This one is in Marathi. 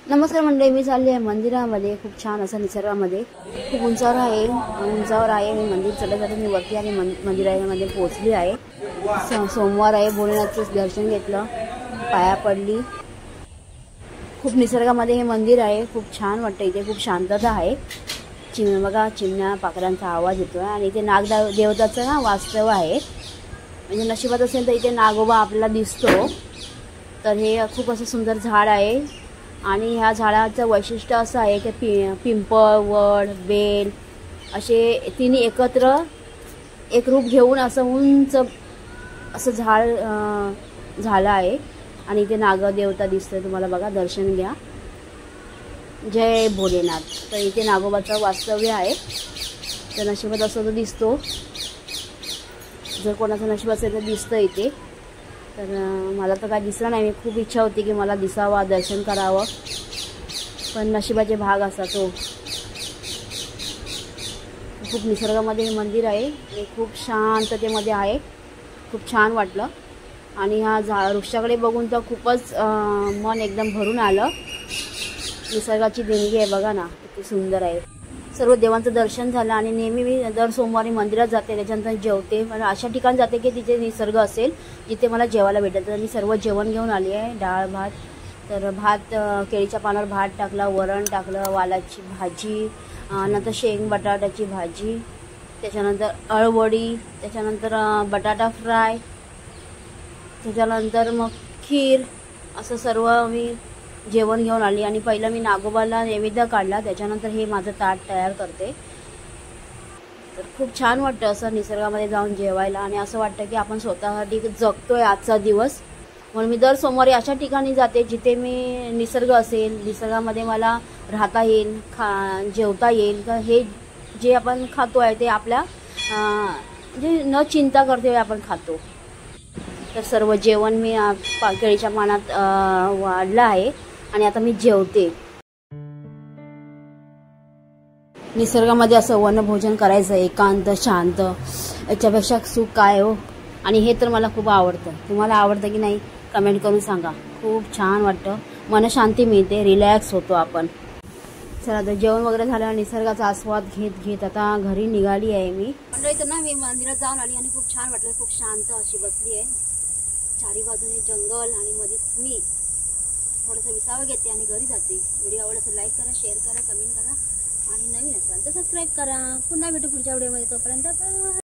नमस्कार मंडळी, मी चालली आहे मंदिरामध्ये. खूप छान असं निसर्गामध्ये खूप उंचावर आहे मी मंदिर चढत जाते. मी वरती आणि मंदिरामध्ये पोहोचली आहे. सोमवार आहे. भोलेनाथचं दर्शन घेतलं, पाया पडली. खूप निसर्गामध्ये हे मंदिर आहे. खूप छान वाटतं. इथे खूप शांतता आहे. बघा, चिमण्या पाखरांचा आवाज येतो आहे. आणि इथे देवताचं ना वास्तव आहे. म्हणजे नशिबात असेल तर इथे नागोबा आपल्याला दिसतो. तर हे खूप असं सुंदर झाड आहे. आणि ह्या झाडाचं वैशिष्ट्य असं आहे की पिंपळ, वड, बेल असे तिन्ही एकत्र एक रूप घेऊन असं उंच असं झाड झालं आहे. आणि इथे नागदेवता दिसते तुम्हाला. बघा, दर्शन घ्या. जय भोलेनाथ. तर इथे नागोबाचं वास्तव्य आहे. तर नशिबात असं तर दिसतो. जर कोणाचं नशीब असेल तर दिसतं इथे. तर मला तर काय दिसलं नाही. खूप इच्छा होती की मला दिसावा, दर्शन करावं, पण नशिबाचे भाग असा तो. खूप निसर्गामध्ये हे मंदिर आहे आणि खूप शांततेमध्ये आहे. खूप छान वाटलं. आणि ह्या वृक्षाकडे बघून तर खूपच मन एकदम भरून आलं. निसर्गाची देणगी आहे बघा ना, किती सुंदर आहे. सर्व देवांचं दर्शन झालं. आणि नेहमी मी दर सोमवारी मंदिरात जाते, त्याच्यानंतर जेवते. पण अशा ठिकाणी जाते की तिथे निसर्ग असेल, जिथे मला जेवायला भेटेल. तर मी सर्व जेवण घेऊन आली आहे. डाळ भात, तर भात केळीच्या पानावर भात टाकला, वरण टाकलं, वालाची भाजी, नंतर शेंग बटाट्याची भाजी, त्याच्यानंतर अळवडी, त्याच्यानंतर बटाटा फ्राय, त्याच्यानंतर मग खीर, असं सर्व मी जेवण घेऊन आली. आणि पहिलं मी नागोबाला नैवेद्य काढला, त्याच्यानंतर हे माझं ताट तयार करते. तर खूप छान वाटतं असं निसर्गामध्ये जाऊन जेवायला. आणि असं वाटतं की आपण स्वतःसाठी जगतोय आजचा दिवस. म्हणून मी दर सोमवारी अशा ठिकाणी जाते जिथे मी निसर्ग असेल, निसर्गामध्ये मला राहता येईल, जेवता येईल. का हे जे आपण खातो आहे ते आपल्या म्हणजे न चिंता करते आपण खातो. तर सर्व जेवण मी केळीच्या पानात वाढलं आहे. आणि आता मी जेवते. निसर्गामध्ये असं वनभोजन करायचं, एकांत, शांत, याच्यापेक्षा सुख काय हो. आणि हे तर मला खूप आवडतं. तुम्हाला आवडतं की नाही कमेंट करून सांगा. खूप छान वाटतं, मनशांती मिळते, रिलॅक्स होतो आपण. चला, तर जेवण वगैरे झालं, निसर्गाचा आस्वाद घेत आता घरी निघाली आहे मी. मंडळी, तर ना मी मंदिरात जाऊन आली आणि खूप छान वाटलं. खूप शांत अशी बसली आहे. चारी बाजूने जंगल आणि मध्येच मी. थोडंसं विसावं घेते आणि घरी जाते. व्हिडिओ आवडला तर लाईक करा, शेअर करा, कमेंट करा. आणि नवीन असाल तर सबस्क्राईब करा. पुन्हा भेटू पुढच्या व्हिडिओमध्ये. तोपर्यंत बाय.